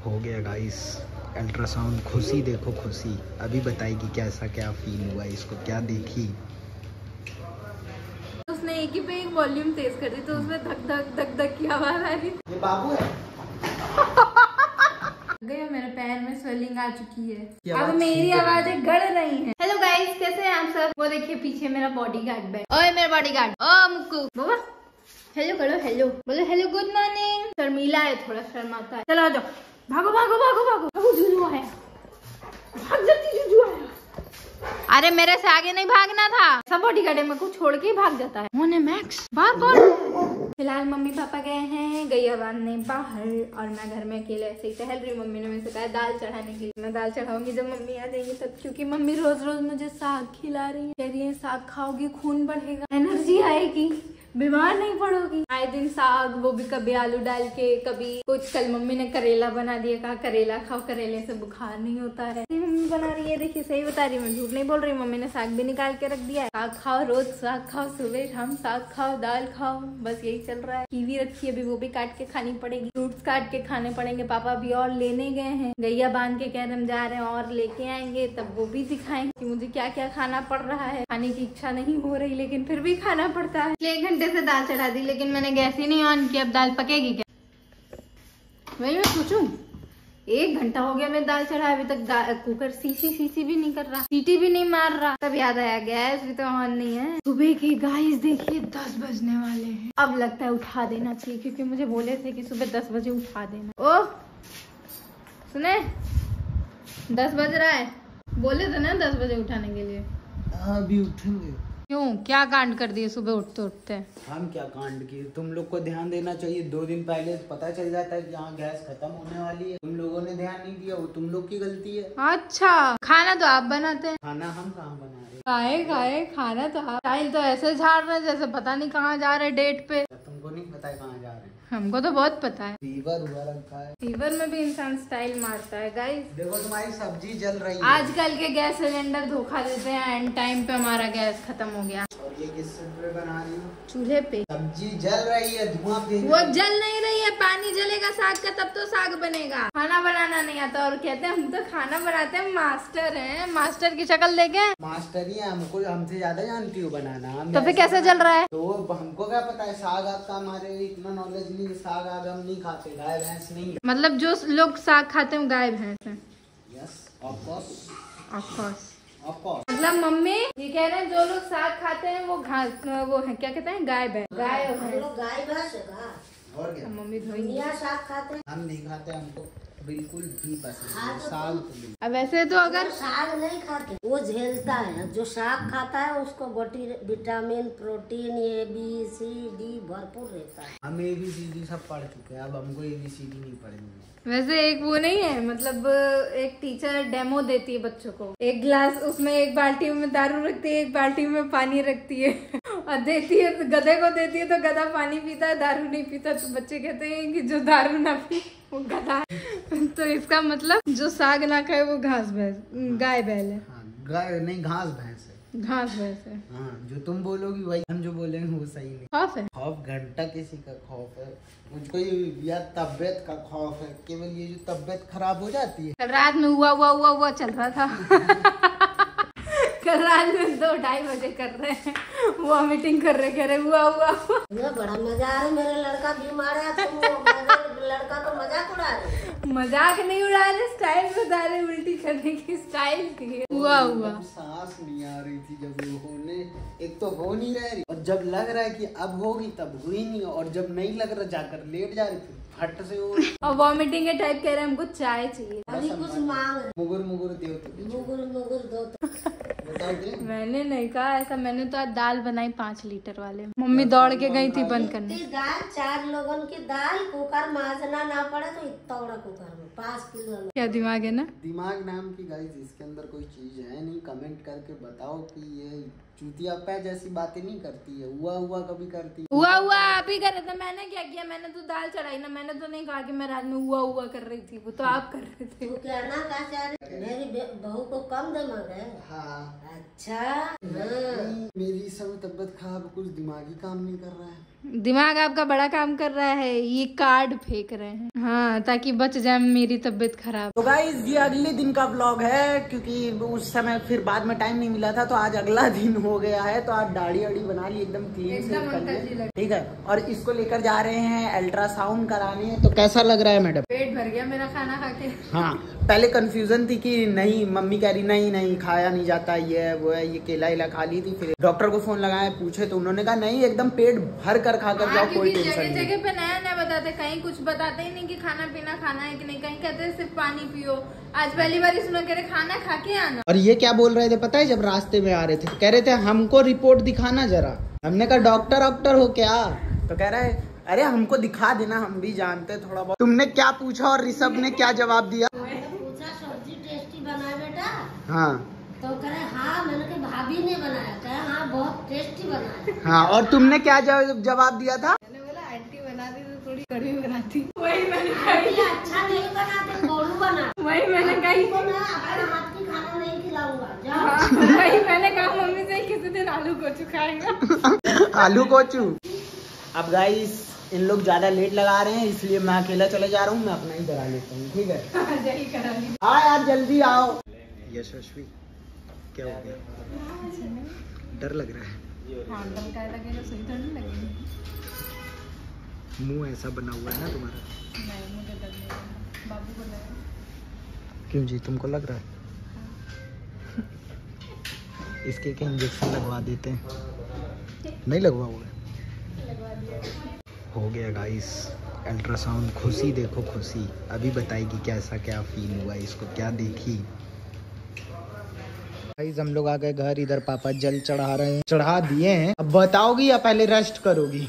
हो गया guys ultrasound. खुशी देखो खुशी, अभी बताएगी कैसा क्या फील हुआ इसको, क्या देखी। उसने एक ही पे एक वॉल्यूम तेज कर दी तो उसमें धक धक धक धक की आवाज आ रही। ये बाबू है। गया मेरे पैर में स्वेलिंग आ चुकी है। अब मेरी आवाजें गड़ रही हैं। हेलो गाइस, कैसे हैं आप सब। वो देखिए पीछे मेरा बॉडीगार्ड बैठ। ओए मेरा बॉडीगार्ड, ओ मुक्कू बाबा हेलो करो, हेलो बोलो, हेलो गुड मॉर्निंग। शर्मीला है, थोड़ा शर्माता है। चलो आ जाओ, भागो भागो भागो भागो भागो, जुजू आया, भाग जाती जुजू आया। अरे मेरे से आगे नहीं भागना था, सब बॉडीगार्ड मेरे को छोड़ के ही भाग जाता है। मोने मैक्स भाग कौन। फिलहाल मम्मी पापा गए हैं गैया बांधने बाहर और मैं घर में अकेले ऐसे ही टहल रही। मम्मी ने मुझसे कहा दाल चढ़ाने के लिए। मैं दाल चढ़ाऊंगी जब मम्मी आ जाएंगी तब, क्योंकि मम्मी रोज रोज मुझे साग खिला रही है। कह रही है साग खाओगी खून बढ़ेगा, एनर्जी आएगी, बीमार नहीं पड़ोगी। आए दिन साग, वो भी कभी आलू डाल के, कभी कुछ। कल मम्मी ने करेला बना दिया, कहा करेला खाओ, करेले से बुखार नहीं होता है। मम्मी बना रही है, देखिए सही बता रही है, मैं झूठ नहीं बोल रही। मम्मी ने साग भी निकाल के रख दिया है। साग खाओ, रोज साग खाओ, सुबह शाम साग खाओ, दाल खाओ, बस यही चल रहा है। कीवी रखी है अभी, वो भी काट के खानी पड़ेगी। फ्रूट्स काट के खाने पड़ेंगे। पापा अभी और लेने गए हैं, गैया बांध के कह रहे हम जा रहे हैं, और लेके आएंगे तब वो भी दिखाएंगे कि मुझे क्या क्या खाना पड़ रहा है। खाने की इच्छा नहीं हो रही लेकिन फिर भी खाना पड़ता है। 1 घंटे से दाल चढ़ा दी लेकिन मैंने गैस ही नहीं ऑन किया। अब दाल पकेगी क्या, वही मैं पूछूं। 1 घंटा हो गया मैं दाल चढ़ा, अभी तक कुकर सीसी भी नहीं कर रहा, सीटी भी नहीं मार रहा। तब याद आया गैस भी तो ऑन नहीं है। सुबह के गाइस देखिए 10 बजने वाले हैं। अब लगता है उठा देना चाहिए, क्योंकि मुझे बोले थे कि सुबह 10 बजे उठा देना। ओह सुने, 10 बज रहा है, बोले थे ना 10 बजे उठाने के लिए। अभी उठेंगे। क्यों, क्या कांड कर दिए सुबह उठते उठते। हम क्या कांड किए, तुम लोग को ध्यान देना चाहिए। 2 दिन पहले पता चल जाता है कि यहाँ गैस खत्म होने वाली है, तुम लोगों ने ध्यान नहीं दिया, वो तुम लोग की गलती है। अच्छा, खाना तो आप बनाते हैं। खाना हम कहाँ बना रहे। खाए खाना तो आप, स्टाइल तो ऐसे झाड़ रहे जैसे पता नहीं कहाँ जा रहे डेट पे। तुमको नहीं पता है कहाँ जा रहे हैं। हमको तो बहुत पता है। फीवर हुआ रखा है, फीवर में भी इंसान स्टाइल मारता है। गाइस देखो तुम्हारी सब्जी जल रही है। आजकल के गैस सिलेंडर धोखा देते हैं, एंड टाइम पे हमारा गैस खत्म हो गया। और ये किस पे बना रही हो। चूल्हे पे सब्जी जल रही है, धुआं फेंक वो जल नहीं रही है, पानी जलेगा साग का तब तो साग बनेगा। खाना बनाना नहीं आता और कहते हैं हम तो खाना बनाते हैं, मास्टर हैं। मास्टर की शक्ल देखे, मास्टर ही है, हमको हमसे ज्यादा जानती हो बनाना। हम तो फिर कैसे जल रहा है। तो हमको क्या पता है, साग आग का हमारे इतना नॉलेज नहीं है। साग आग हम नहीं खाते, गाय भैंस नहीं है। मतलब जो लोग साग खाते हैं गाय भैंस है। Yes of course, of course. मतलब मम्मी ये कह रहे हैं जो लोग साग खाते हैं वो घास, वो है क्या कहते हैं, गाय भैंस। गाय और भैंस और क्या मम्मी धोएंगी। साग खाते हैं, हम नहीं खाते, हमको बिल्कुल भी पसंद नहीं साग। तो अब वैसे तो अगर साग नहीं खाते वो झेलता है। जो साग खाता है उसको विटामिन प्रोटीन ABCD भरपूर रहता है। हम ABCD सब पढ़ चुके हैं, अब हमको ABCD नहीं पढ़ेंगे। वैसे एक वो नहीं है, मतलब एक टीचर डेमो देती है बच्चों को, एक गिलास उसमें एक बाल्टी में दारू रखती है, एक बाल्टी में पानी रखती है और देती है, तो गधे को देती है तो गधा पानी पीता है, दारू नहीं पीता। तो बच्चे कहते हैं कि जो दारू ना पी वो गधा। तो इसका मतलब जो साग ना खाए वो घास भैंस, गाय बैल है। हाँ, गाय नहीं, घास भैंस है। घास भैंस है। हाँ, जो तुम बोलोगी वही हम जो बोलेंगे वो सही नहीं। खौफ है, खौफ घंटा किसी का खौफ है, मुझको या तबीयत का खौफ है। केवल ये जो तबीयत खराब हो जाती है। कल रात में हुआ चल रहा था। कल रात में 2-2:30 बजे कर रहे हैं, वो मीटिंग कर रहे, कह रहे हुआ। बड़ा मजा आ रहा है, मेरा लड़का बीमार है, तुम लड़का को मजाक उड़ा रहे। मजाक नहीं उड़ा रहे, स्टाइल बता रहे, उल्टी करने की स्टाइल थी। हुआ सांस नहीं आ रही थी जब वो होने, एक तो हो नहीं रही, और जब लग रहा है कि अब होगी तब हुई नहीं, और जब नहीं लग रहा जाकर लेट जा रही थी फट से हो। और वॉमिटिंग के टाइप कह रहे हमको चाय चाहिए। अभी कुछ मांग रहे, मुगुर दो तो मुगुर दो तो। बताओ दे। मैंने नहीं कहा ऐसा, मैंने तो आज दाल बनाई 5 लीटर वाले। मम्मी दौड़ के गई थी बंद करने। दाल 4 लोगन की दाल, कुकर माजना ना पड़े तो इतना बड़ा कुकर में 5 किलो। क्या दिमाग है ना, दिमाग नाम की गाइस इसके अंदर कोई चीज है नहीं। कमेंट करके बताओ कि ये चूतिया पै जैसी बातें नहीं करती है, हुआ कभी करती है। हुआ आप ही कर रहे थे, मैंने क्या किया। मैंने तो दाल चढ़ाई ना, मैंने तो नहीं कहा कि मैं रात में हुआ कर रही थी, वो तो आप कर रहे थे। तू क्या ना कहा चाह रही, मेरी बहू को कम दिमाग है। हाँ अच्छा हाँ। मेरी सब तबीयत खराब, कुछ दिमागी काम नहीं कर रहा है। दिमाग आपका बड़ा काम कर रहा है, ये कार्ड फेंक रहे हैं। हाँ, ताकि बच जाए मेरी तबीयत खराब। तो गाइस ये अगले दिन का व्लॉग है, क्योंकि उस समय फिर बाद में टाइम नहीं मिला था, तो आज अगला दिन हो गया है। तो आज दाढ़ी वाड़ी बना ली, एकदम क्लीन से कर लिया, ठीक है। और इसको लेकर जा रहे हैं अल्ट्रासाउंड कराने। तो कैसा लग रहा है मैडम? पेट भर गया मेरा खाना खा के। हाँ, पहले कंफ्यूजन थी कि नहीं, मम्मी कह रही नहीं नहीं खाया नहीं जाता, ये है वो है, ये केला इला खा ली थी। फिर डॉक्टर को फोन लगाए, पूछे तो उन्होंने कहा नहीं, एकदम पेट भर कर खा कर जाओ, कोई टेंशन नहीं। जगह पे नया नया बताते, कहीं कुछ बताते ही नहीं कि खाना पीना खाना है कि नहीं, कहीं कहते हैं सिर्फ पानी पियो। आज पहली बार सुना कह रहे खाना खा के आना। और ये क्या बोल रहे थे पता है, जब रास्ते में आ रहे थे कह रहे थे हमको रिपोर्ट दिखाना जरा। हमने कहा डॉक्टर हो क्या? तो कह रहे अरे हमको दिखा देना, हम भी जानते थोड़ा बहुत। तुमने क्या पूछा और ऋषभ ने क्या जवाब दिया? पूछा सब्जी टेस्टी बना बेटा? हाँ, तो कह रहे हाँ। मैंने कहा भाभी ने बनाया? कह हाँ बहुत टेस्टी बनाया। हाँ, और तुमने क्या जवाब दिया था? मैंने बोला आंटी बनाती तो थोड़ी कड़ी बनाती। वही मैंने कही अच्छा नहीं बनाते, गोलू बना। वही मैंने कही अपने हाथ की खाना नहीं खिलाऊंगा। वही मैंने कहा मम्मी से किसी दिन आलू कोचू खाएगा। आलू कोचू। अब गाइस इन लोग ज्यादा लेट लगा रहे हैं, इसलिए मैं अकेला चले जा रहा हूँ। मैं अपना ही करा लेता हूँ, ठीक है। हाँ यार जल्दी आओ। यशस्वी क्या हो गया? डर लग रहा है? हाँ, डर का लगेगा, सही तो नहीं लगेगा। मुंह ऐसा बना हुआ है ना तुम्हारा? नहीं, मुझे डर नहीं लगा, बाबू को लगा। क्यों जी, तुमको लग रहा है? इसके के इंजेक्शन लगवा देते हैं। नहीं लगवा हुआ है? हो गया गाइस अल्ट्रासाउंड। खुशी देखो, खुशी अभी बताएगी कैसा क्या फील हुआ इसको, क्या देखी। गाइस हम लोग आ गए घर, इधर पापा जल चढ़ा रहे हैं, चढ़ा दिए हैं। अब बताओगी या पहले रेस्ट करोगी?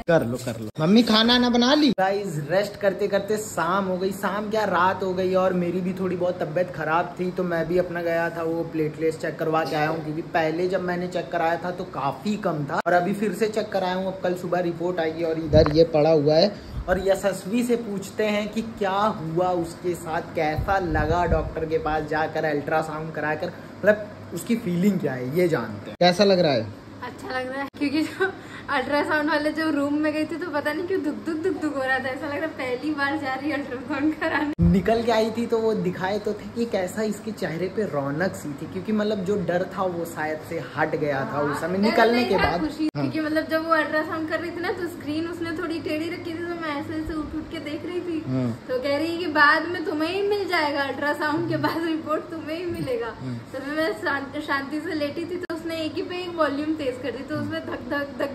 कर लो। मम्मी खाना ना बना ली? गाइस रेस्ट करते करते शाम हो गई, शाम क्या रात हो गई। और मेरी भी थोड़ी बहुत तबीयत खराब थी, तो मैं भी अपना गया था वो प्लेटलेट्स चेक करवा के आया हूँ। क्योंकि पहले जब मैंने चेक कराया था तो काफी कम था, और अभी फिर से चेक कराया हूँ। अब कल सुबह रिपोर्ट आएगी। और इधर ये पड़ा हुआ है, और यशस्वी से पूछते हैं कि क्या हुआ उसके साथ, कैसा लगा डॉक्टर के पास जाकर अल्ट्रासाउंड कराकर, मतलब उसकी फीलिंग क्या है ये जानते हैं। कैसा लग रहा है? अच्छा लग रहा है, क्योंकि जो अल्ट्रासाउंड वाले जो रूम में गई थी तो पता नहीं क्यों दुख हो रहा था। ऐसा लग रहा है पहली बार जा रही है अल्ट्रासाउंड कराने। निकल के आई थी तो वो दिखाए तो थे कि कैसा इसके चेहरे पे रौनक सी थी, क्योंकि मतलब जो डर था वो शायद से हट गया था उस समय निकलने के बाद। क्योंकि मतलब जब वो अल्ट्रासाउंड कर रही थी ना, तो स्क्रीन उसने थोड़ी टेढ़ी रखी थी, तो मैं ऐसे उठ के देख रही थी। तो कह रही है कि बाद में तुम्हें ही मिल जाएगा, अल्ट्रासाउंड के बाद रिपोर्ट तुम्हें ही मिलेगा। तो मैं शांति से लेटी थी, तो उसने एक ही पे एक वॉल्यूम तेज कर दी, तो उसमें धक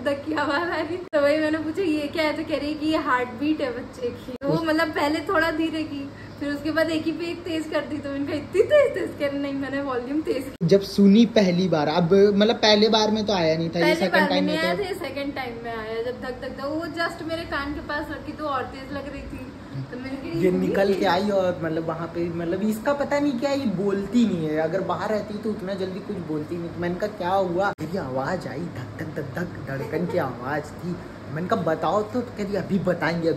धक की आवाज आ रही। तो वही मैंने पूछा ये क्या है, तो कह रही है कि ये हार्ट बीट है बच्चे की। तो वो मतलब पहले थोड़ा धीरे की, फिर उसके बाद एक ही पे एक तेज कर दी। तो इनका इतनी तेज कर, नहीं मैंने वॉल्यूम तेज की। जब सुनी पहली बार, अब मतलब पहले बार में तो आया नहीं था, ये सेकंड टाइम में आया था, सेकंड टाइम में आया। जब धक वो जस्ट मेरे कान के पास रखी तो और तेज लग रही थी। तो मैंने ये निकल के आई, और मतलब वहाँ पे मतलब इसका पता नहीं क्या, ये बोलती नहीं है। अगर बाहर रहती तो उतना जल्दी कुछ बोलती नहीं। तो मैंने कहा क्या हुआ? मेरी आवाज आई, धक धक धक धक धड़कन की आवाज थी। मैंने कहा बताओ तो कह रही अभी बताएंगे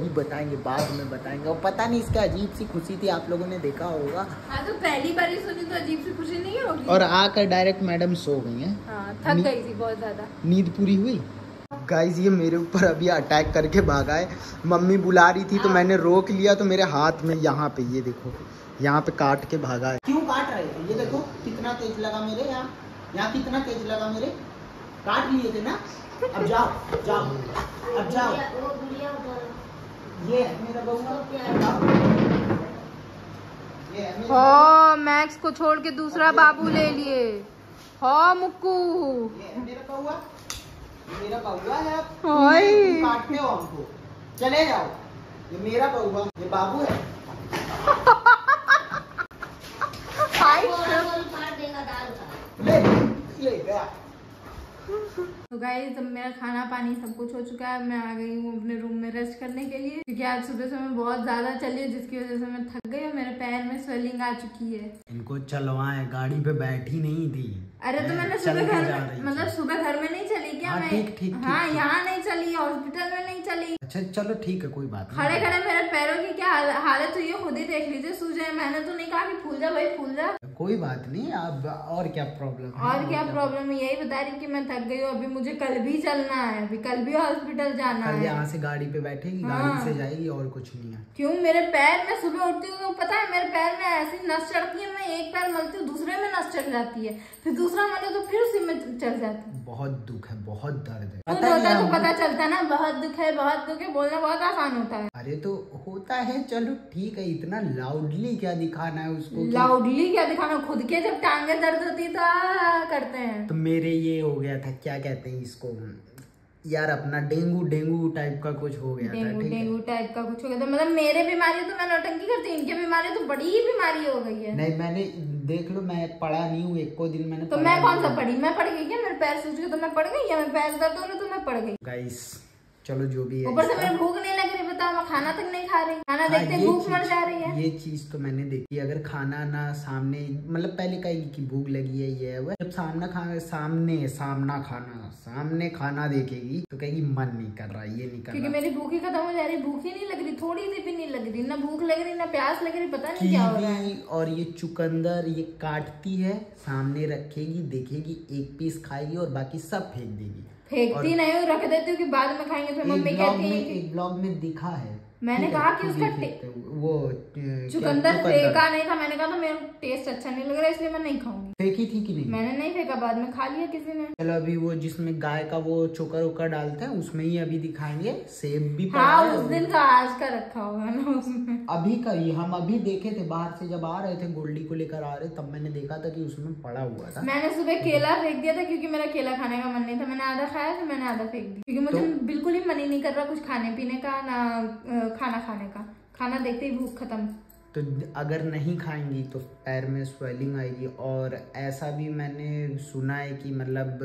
बाद में बताएंगे। और पता नहीं इसका अजीब सी खुशी थी, आप लोगों ने देखा होगा। हाँ, तो पहली बार ही सुनी तो अजीब सी खुशी नहीं होगी। और आकर डायरेक्ट मैडम सो गई हैं। हाँ, थक गई थी बहुत ज्यादा, नींद पूरी हुई। गाइस ये मेरे ऊपर अभी अटैक करके भागा है। मम्मी बुला रही थी तो मैंने रोक लिया, तो मेरे हाथ में यहाँ पे ये देखो, यहाँ पे काट के भागा है। क्यों काट रहे थे? ये देखो कितना तेज लगा मेरे यहाँ कितना तेज लगा मेरे, काट लिए थे ना। अब जाओ अब जाओ। ये मेरा बउआ मैक्स को छोड़ के दूसरा बाबू ले लिए। हो मुक्कू, मेरा बउआ है, तुम काटते हो हमको, चले जाओ। ये मेरा बउआ, ये बाबू है। ले गया। तो गाइस अब मेरा खाना पानी सब कुछ हो चुका है। मैं आ गई हूँ अपने रूम में रेस्ट करने के लिए, क्योंकि आज सुबह से मैं बहुत ज्यादा चली हूँ, जिसकी वजह से मैं थक गई और मेरे पैर में स्वेलिंग आ चुकी है। इनको चलवाए, गाड़ी पे बैठी नहीं थी। अरे तो मैंने सुबह घर में, मतलब सुबह घर में नहीं चली क्या? मैं ठीक हाँ, यहाँ नहीं चली, हॉस्पिटल में नहीं चली। अच्छा चलो ठीक है, कोई बात नहीं। खड़े खड़े मेरे पैरों की क्या हालत हुई है खुद ही देख लीजिए, सूजे। मैंने तो नहीं कहा कि फूल जा भाई फूल जा। कोई बात नहीं। अब और क्या प्रॉब्लम है? और क्या प्रॉब्लम है, यही बता रही कि मैं थक गई हूँ। अभी मुझे मुझे कल भी चलना है, अभी कल भी हॉस्पिटल जाना है। यहाँ से गाड़ी पे बैठेगी, गाड़ी से जाएगी और कुछ नहीं है। क्यों? मेरे पैर में सुबह उठती हूँ तो पता है मेरे पैर में ऐसी नस चढ़ती है, मैं एक पैर मलती हूँ दूसरे में नस चढ़ जाती है, फिर दूसरा मले तो फिर उसी में चढ़ जाती है। बहुत दुख है, बहुत दर्द है। पता है तो पता चलता है ना, बहुत दुख है, बहुत दुख है, बोलना बहुत आसान होता है। अरे तो होता है, चलो ठीक है, इतना लाउडली क्या दिखाना है उसको? लाउडली क्या दिखाना, खुद के जब टांगे दर्द होती है तो करते हैं। तो मेरे ये हो गया था, क्या कहते हैं इसको यार, अपना डेंगू टाइप का कुछ हो गया था। डेंगू टाइप का कुछ हो गया था, मतलब मेरे बीमारी तो मैं नौटंकी करती, इनके बीमारी तो बड़ी ही बीमारी हो गई है। नहीं, मैंने देख लो, मैं पढ़ा नहीं हूँ एक को दिन मैंने। तो मैं कौन सा पढ़ी? मैं पढ़ गई क्या? मेरे पैर सूज गए तो मैं पढ़ गई, या मेरे पैर दर्द हो रहे तो मैं पढ़ गई? गाइस चलो जो भी है। ऊपर से मेरे भूख नहीं लग रही, बताओ, मैं खाना तक नहीं खा रही, खाना देखते भूख मर जा रही है। ये चीज तो मैंने देखी, अगर खाना ना सामने, मतलब पहले कहेगी कि भूख लगी है, ये है वो, जब सामने खाना देखेगी तो कहेगी मन नहीं कर रहा, ये नहीं कर रहा। क्योंकि मेरी भूख ही खत्म हो जा रही, भूख ही नहीं लग रही, थोड़ी सी भी नहीं लग रही, ना भूख लग रही ना प्यास लग रही, पता नहीं क्या हो रहा है। और ये चुकंदर ये काटती है, सामने रखेगी, देखेगी, एक पीस खाएगी और बाकी सब फेंक देगी। फेंकती नहीं हूँ, रख देती हूँ कि बाद में खाएंगे, फिर मम्मी कहती है। एक ब्लॉग में दिखा है, मैंने कहा कि उसका वो चुकंदर फेंका नहीं था, मैंने कहा था मेरा टेस्ट अच्छा नहीं लग रहा इसलिए मैं नहीं खाऊंगी। फेंकी थी कि नहीं? मैंने नहीं फेंका, बाद में खा लिया किसी ने। चलो अभी वो जिसमें गाय का वो चोकर वोकर डालते हैं उसमें ही अभी दिखाएंगे। सेब भी हाँ, उस दिन का आज का रखा होगा ना उसमें। अभी का ही हम अभी देखे थे, बाहर से जब आ रहे थे गोल्डी को लेकर आ रहे, तब मैंने देखा था कि उसमें पड़ा हुआ था। मैंने सुबह केला फेंक दिया था क्योंकि मेरा केला खाने का मन नहीं था, मैंने आधा खाया फिर मैंने आधा फेंक दिया, क्योंकि मुझे बिल्कुल ही मन ही नहीं कर रहा कुछ खाने पीने का, ना खाना खाने का। खाना देखते ही भूख खत्म। तो अगर नहीं खाएंगी तो पैर में स्वेलिंग आएगी, और ऐसा भी मैंने सुना है कि मतलब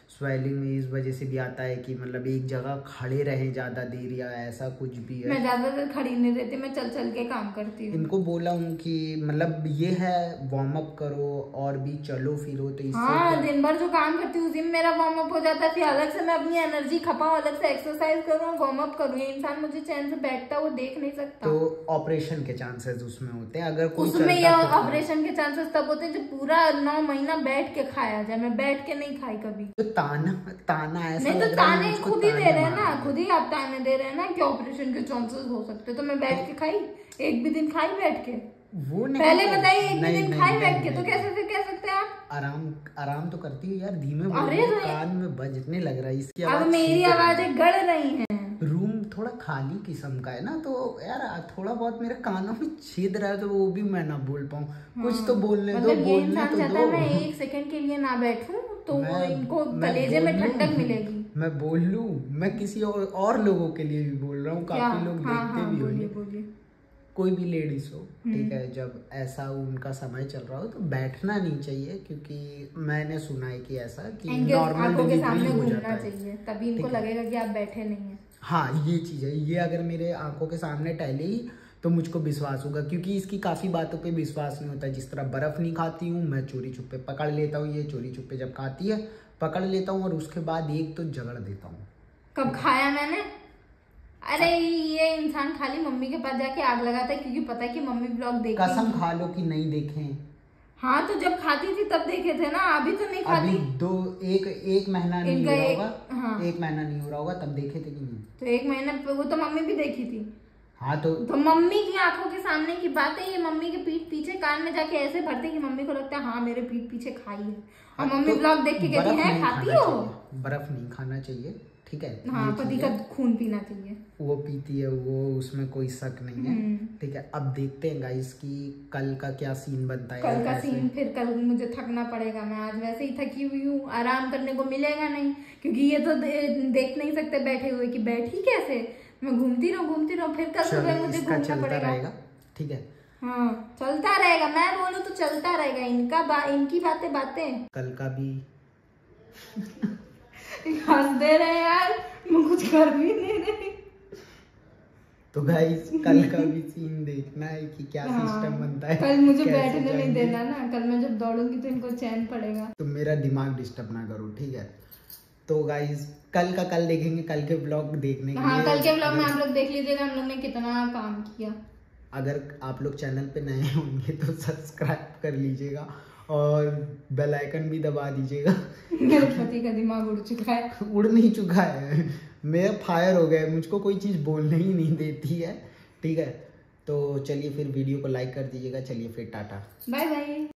स्वेलिंग इस वजह से भी आता है कि मतलब एक जगह खड़े रहें ज्यादा देर या ऐसा कुछ भी है। मैं ज्यादा देर खड़ी नहीं रहती, मैं चल चल के काम करती हूँ। इनको बोला हूँ कि मतलब ये है वार्म अप करो और भी चलो फिरो, तो इससे हाँ, दिन भर जो काम करती हूँ उसी में मेरा वार्म अप हो जाता है, फिर अलग से मैं अपनी एनर्जी खपाऊं, अलग से एक्सरसाइज करूँ, वार्म अप करूँ। ये इंसान मुझे चैन से बैठता वो देख नहीं सकता। तो ऑपरेशन के चांसेस उसमें होते हैं, अगर कोई उसमें ये ऑपरेशन के चांसेस तब होते हैं जब पूरा 9 महीना बैठ के खाया जाए। मैं बैठ के नहीं खाई कभी। तो ताना ऐसा नहीं, तो ताने खुद ही दे रहे हैं ना, खुद ही आप ताने दे रहे हैं ना कि ऑपरेशन के चांसेस हो सकते। तो मैं बैठ के खाई, एक भी दिन खाई बैठ के? वो नहीं, पहले बताइए, एक भी दिन खाई बैठ के? तो कैसे फिर कह सकते हैं आप? आराम तो करती हूँ यार, धीमे कान में बजने लग रहा है इसकी आवाज। अब मेरी आवाजें गड़ रही है। रूम थोड़ा खाली किस्म का है ना, तो यार थोड़ा बहुत मेरे कानों में छेद रहा है, तो वो भी मैं ना बोल पाऊँ। कुछ तो बोलने दो, बोलने तो दो। मैं एक सेकंड के लिए ना बैठूं तो इनको कलेजे में ठंडक मिलेगी। मैं बोल लूं, मैं किसी और लोगों के लिए भी बोल रहा हूँ, काफी लोग देखते भी होंगे, कोई भी लेडीज हो, ठीक है, जब ऐसा उनका समय चल रहा हो तो बैठना नहीं चाहिए, क्योंकि मैंने सुना है कि ऐसा कि नॉर्मल डिलीवरी हो जाता है, तभी इनको लगेगा कि आप बैठे नहीं है। हाँ, ये चीज है, ये अगर मेरे आंखों के सामने टहले ही तो मुझको विश्वास होगा, क्योंकि इसकी काफी बातों पे विश्वास नहीं होता। जिस तरह बर्फ नहीं खाती हूँ मैं, चोरी छुपे पकड़ लेता हूँ, ये चोरी छुपे जब खाती है पकड़ लेता हूँ, और उसके बाद एक तो झगड़ देता हूँ। कब खाया मैंने? अरे ये इंसान खाली मम्मी के पास जाके आग लगाता है, क्योंकि पता है कि मम्मी ब्लॉग देखती है। कसम खा लो कि नहीं देखे। हाँ, तो जब खाती थी तब देखे थे ना, अभी तो नहीं खाती। अभी एक महीना नहीं हो रहा होगा। हाँ। एक महीना नहीं हो रहा होगा तब देखे थे कि नहीं? तो एक महीना वो तो मम्मी भी देखी थी। हाँ, तो मम्मी की आंखों के सामने की बात है ये। मम्मी के पीठ पीछे कान में जाके ऐसे भरते कि मम्मी को लगता है हाँ मेरे पीठ पीछे खाई है, और मम्मी ब्लॉग देख के कहती है खाती हो। बर्फ नहीं खाना चाहिए, ठीक है। हाँ, पति का खून पीना चाहिए। वो पीती है, वो उसमें कोई शक नहीं है, ठीक है। अब देखते हैं गाइस कि कल का क्या सीन बनता है। कल का सीन फिर कल मुझे थकना पड़ेगा। मैं आज वैसे ही थकी हुई हूँ, आराम करने को मिलेगा नहीं, क्योंकि ये तो देख नहीं सकते बैठे हुए कि बैठी कैसे। मैं घूमती रहूँ, फिर कल सुबह मुझे घूमना पड़ेगा, ठीक है। हाँ, चलता रहेगा। मैं बोलूँ तो चलता रहेगा। इनकी बातें कल का भी हंस दे रहे यार, मैं कुछ कर भी नहीं रही। तो गाइस कल का भी सीन देखना है कि क्या सिस्टम बनता है। कल मुझे बैठने नहीं देना ना, कल मैं जब दौड़ूंगी तो इनको चैन पड़ेगा। तो मेरा दिमाग डिस्टर्ब ना करो, ठीक है। तो गाइस कल का कल देखेंगे, कल के ब्लॉग देखने के लिए। हाँ, कल के ब्लॉग में आप लोग देख लीजिएगा हम लोग ने कितना काम किया। अगर आप लोग चैनल पे नए होंगे तो सब्सक्राइब कर लीजिएगा, और बेल आइकन भी दबा दीजिएगा। मेरे पति का दिमाग उड़ चुका है। उड़ नहीं चुका है, मैं फायर हो गया, मुझको कोई चीज़ बोलने ही नहीं देती है। ठीक है, तो चलिए फिर वीडियो को लाइक कर दीजिएगा। चलिए फिर टाटा, बाय बाय।